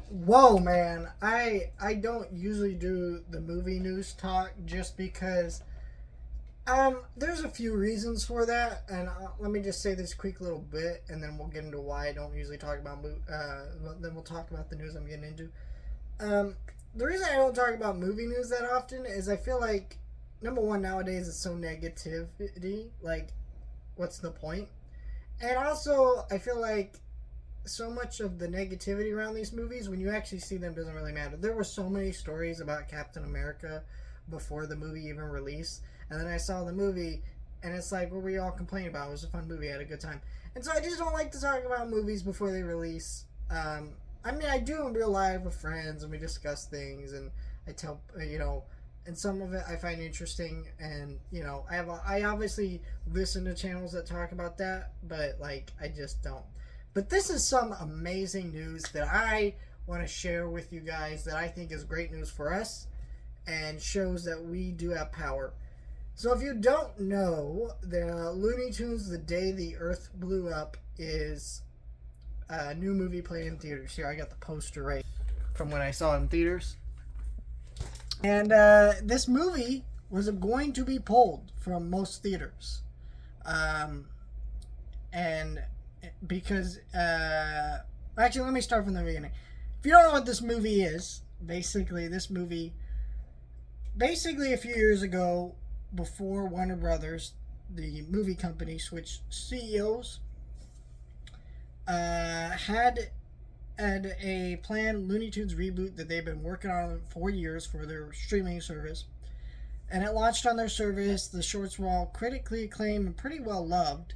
Whoa, man! I don't usually do the movie news talk just because there's a few reasons for that, and let me just say this quick little bit, and then we'll get into why I don't usually talk about then we'll talk about the news I'm getting into. Um, the reason I don't talk about movie news that often is I feel like number one nowadays it's so negativity. Like, what's the point? And also I feel like so much of the negativity around these movies, when you actually see them, doesn't really matter. There were so many stories about Captain America before the movie even released, and then I saw the movie, and it's like, what were you all complaining about? It was a fun movie. I had a good time. And so I just don't like to talk about movies before they release. I mean, I do in real life with friends, and we discuss things, and I tell, and some of it I find interesting, and I obviously listen to channels that talk about that, but like I just don't. But this is some amazing news that I want to share with you guys that I think is great news for us and shows that we do have power. So if you don't know, the Looney Tunes The Day the Earth Blew Up is a new movie playing in theaters. Here, I got the poster right from when I saw it in theaters. And this movie was going to be pulled from most theaters. And because actually, let me start from the beginning. If you don't know what this movie is, basically a few years ago, before Warner Brothers, the movie company, switched CEOs, had a planned Looney Tunes reboot that they've been working on for years for their streaming service, and it launched on their service. The shorts were all critically acclaimed and pretty well loved.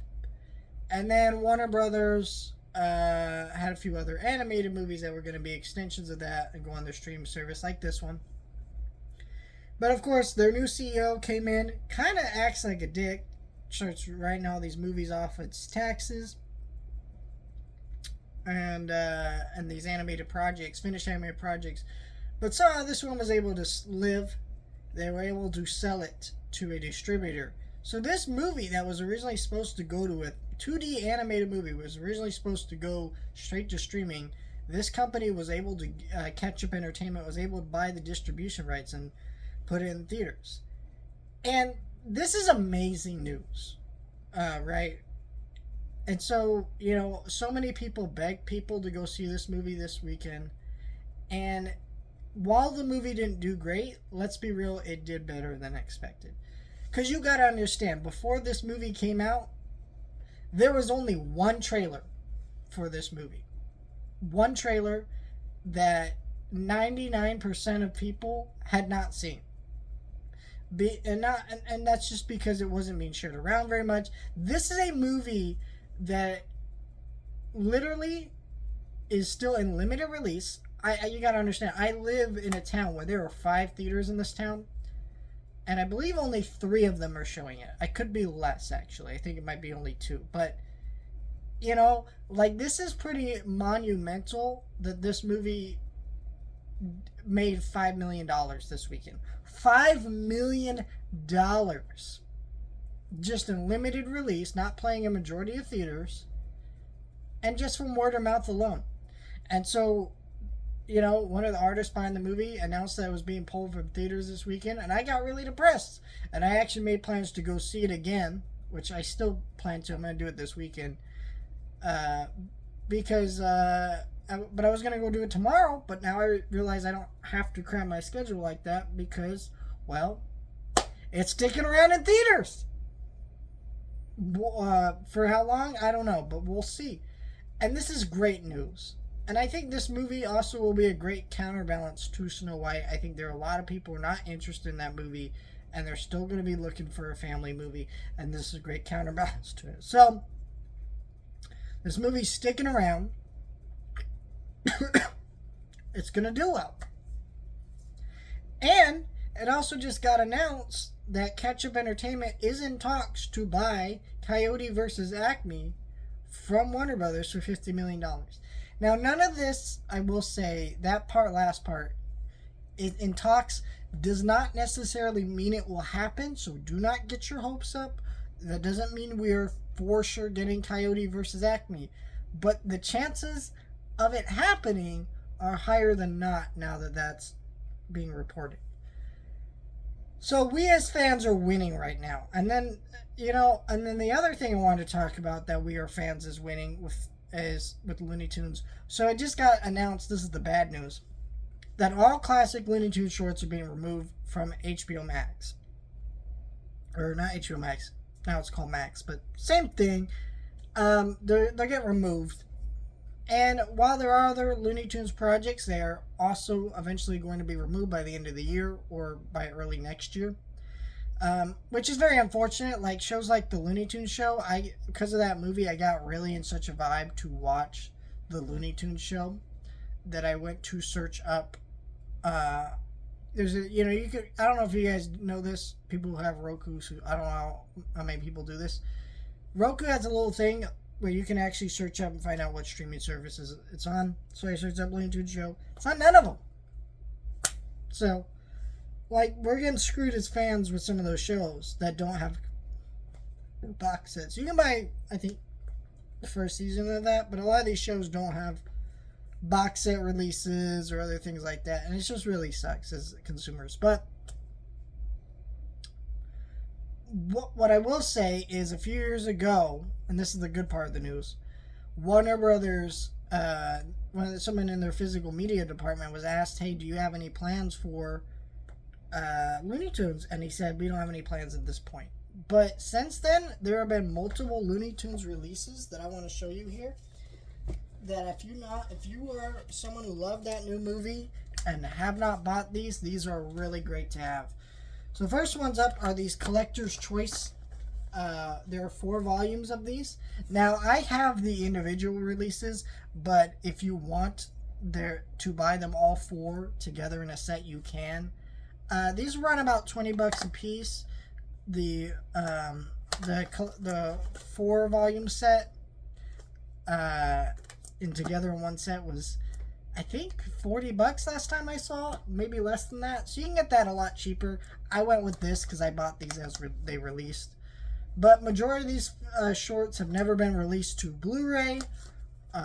And then Warner Brothers had a few other animated movies that were going to be extensions of that and go on their streaming service, like this one. But of course, their new CEO came in, kind of acts like a dick, starts writing all these movies off its taxes, and these animated projects, finished animated projects. But somehow this one was able to live. They were able to sell it to a distributor. So this movie that was originally supposed to go to a 2D animated movie was originally supposed to go straight to streaming. This company was able to, Ketchup Entertainment was able to buy the distribution rights and put it in theaters. And this is amazing news, right? And so, so many people begged people to go see this movie this weekend. And while the movie didn't do great, let's be real, it did better than expected. Because you got to understand, before this movie came out, there was only one trailer for this movie. One trailer that 99% of people had not seen. And that's just because it wasn't being shared around very much. This is a movie that literally is still in limited release. You got to understand, I live in a town where there are 5 theaters in this town. And I believe only 3 of them are showing it. I could be less, actually. I think it might be only 2. But, this is pretty monumental that this movie made $5 million this weekend. $5 million. Just in limited release, not playing a majority of theaters. And just from word of mouth alone. And so, one of the artists behind the movie announced that it was being pulled from theaters this weekend, and I got really depressed. And I actually made plans to go see it again, which I still plan to. I'm going to do it this weekend. But I was going to go do it tomorrow, but now I realize I don't have to cram my schedule like that because, well, it's sticking around in theaters. For how long? I don't know, but we'll see. And this is great news. And I think this movie also will be a great counterbalance to Snow White. I think there are a lot of people who are not interested in that movie, and they're still going to be looking for a family movie, and this is a great counterbalance to it. So, this movie's sticking around. It's going to do well. And it also just got announced that Ketchup Entertainment is in talks to buy Coyote vs. Acme from Warner Brothers for $50 million. Now, none of this, I will say, last part, in talks, does not necessarily mean it will happen, so do not get your hopes up. That doesn't mean we're for sure getting Coyote versus Acme. But the chances of it happening are higher than not now that that's being reported. So we as fans are winning right now. And then, and then the other thing I wanted to talk about that we are fans is winning with Looney Tunes. So it just got announced, this is the bad news, that all classic Looney Tunes shorts are being removed from HBO Max. Or not HBO Max, now it's called Max, but same thing. They're getting removed. And while there are other Looney Tunes projects, they are also eventually going to be removed by the end of the year or by early next year, which is very unfortunate. Like shows like the Looney Tunes show, because of that movie, I got really in such a vibe to watch the Looney Tunes show that I went to search up. There's a you could, I don't know if you guys know this. People who have Roku, so I don't know how many people do this. Roku has a little thing where you can actually search up and find out what streaming services it's on. So I searched up Looney Tunes show. It's on none of them. So, like, we're getting screwed as fans with some of those shows that don't have box sets. You can buy, I think, the first season of that, but a lot of these shows don't have box set releases or other things like that, and it just really sucks as consumers. But what I will say is a few years ago, and this is the good part of the news, Warner Brothers, someone in their physical media department was asked, hey, do you have any plans for Looney Tunes? And he said, we don't have any plans at this point. But since then, there have been multiple Looney Tunes releases that I want to show you here. That if you are someone who loved that new movie and have not bought these are really great to have. So the first ones up are these Collector's Choice. There are 4 volumes of these. Now, I have the individual releases, but if you want to buy them all 4 together in a set, you can. These run about $20 a piece. The 4 volume set and together in one set was, I think, $40 last time I saw, maybe less than that. So you can get that a lot cheaper. I went with this because I bought these as they released. But majority of these shorts have never been released to Blu-ray.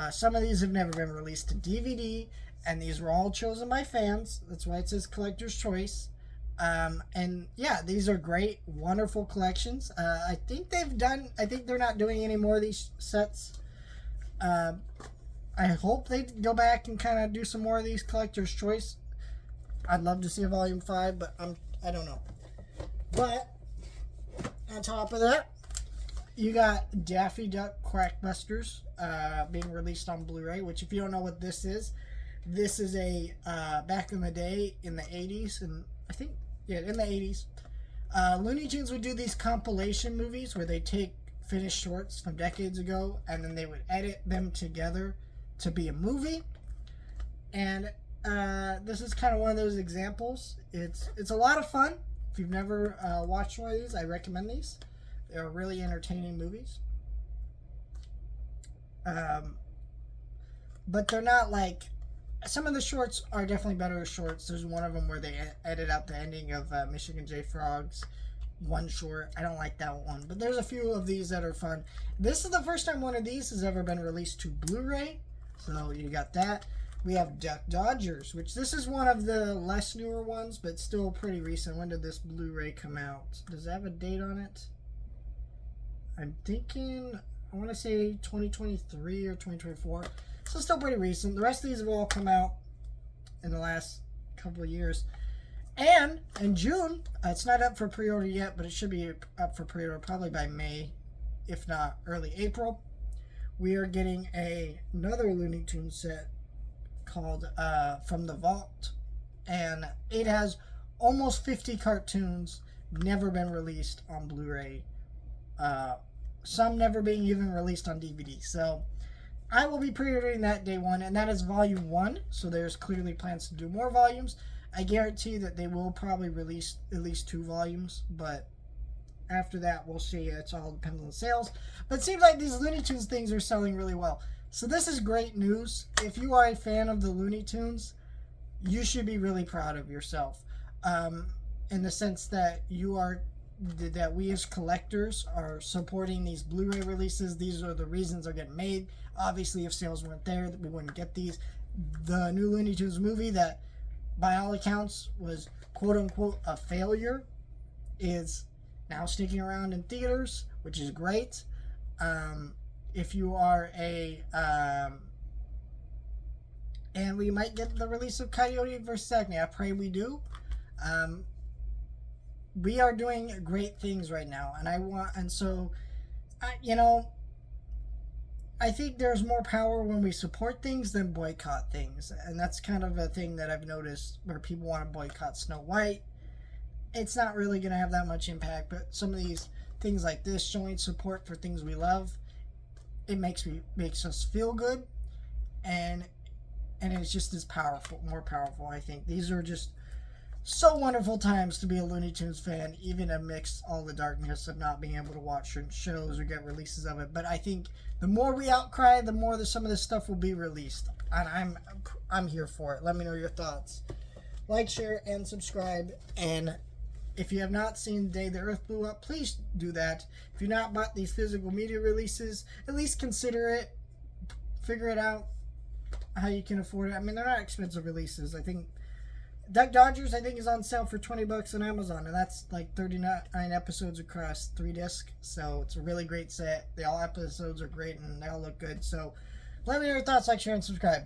Some of these have never been released to DVD, and these were all chosen by fans. That's why it says Collector's Choice. And yeah, these are great, wonderful collections. I think they're not doing any more of these sets. I hope they go back and kind of do some more of these Collector's Choice. I'd love to see a Volume 5, but I don't know. But on top of that, you got Daffy Duck Quackbusters being released on Blu-ray, which if you don't know what this is a back in the day in the 80s, and I think, yeah, in the 80s, Looney Tunes would do these compilation movies where they take finished shorts from decades ago and then they would edit them together to be a movie. And this is kind of one of those examples. It's a lot of fun. If you've never watched one of these, I recommend these. They're really entertaining movies. But they're not like... Some of the shorts are definitely better shorts. There's one of them where they edit out the ending of Michigan J. Frog's one short. I don't like that one. But there's a few of these that are fun. This is the first time one of these has ever been released to Blu-ray. So you got that. We have Duck Dodgers, which this is one of the less newer ones, but still pretty recent. When did this Blu-ray come out? Does it have a date on it? I'm thinking, I want to say 2023 or 2024. So still pretty recent. The rest of these have all come out in the last couple of years. And in June, it's not up for pre-order yet, but it should be up for pre-order probably by May, if not early April. We are getting another Looney Tunes set called From the Vault. And it has almost 50 cartoons, never been released on Blu-ray. Some never being even released on DVD. So I will be pre-ordering that day one, and that is volume 1. So there's clearly plans to do more volumes. I guarantee that they will probably release at least 2 volumes, but after that, we'll see. It's all depends on sales. But it seems like these Looney Tunes things are selling really well. So this is great news. If you are a fan of the Looney Tunes, you should be really proud of yourself. In the sense that that we as collectors are supporting these Blu-ray releases. These are the reasons they're getting made. Obviously, if sales weren't there, we wouldn't get these. the new Looney Tunes movie that, by all accounts, was quote unquote a failure, is now sticking around in theaters, which is great. If you are and we might get the release of Coyote vs. Acne. I pray we do. We are doing great things right now, I think there's more power when we support things than boycott things, and that's kind of a thing that I've noticed where people want to boycott Snow White. It's not really going to have that much impact, but some of these things like this, showing support for things we love, it makes us feel good, and it's just as powerful, more powerful. I think these are just so wonderful times to be a Looney Tunes fan, even amidst all the darkness of not being able to watch certain shows or get releases of it. But I think the more we outcry, the more some of this stuff will be released, and I'm here for it. Let me know your thoughts. Like, share, and subscribe. And if you have not seen The Day the Earth Blew Up, please do that. If you've not bought these physical media releases, at least consider it. Figure it out how you can afford it. I mean, they're not expensive releases. I think Duck Dodgers, is on sale for $20 on Amazon, and that's like 39 episodes across 3 discs. So it's a really great set. All episodes are great, and they all look good. So let me know your thoughts. Like, share, and subscribe.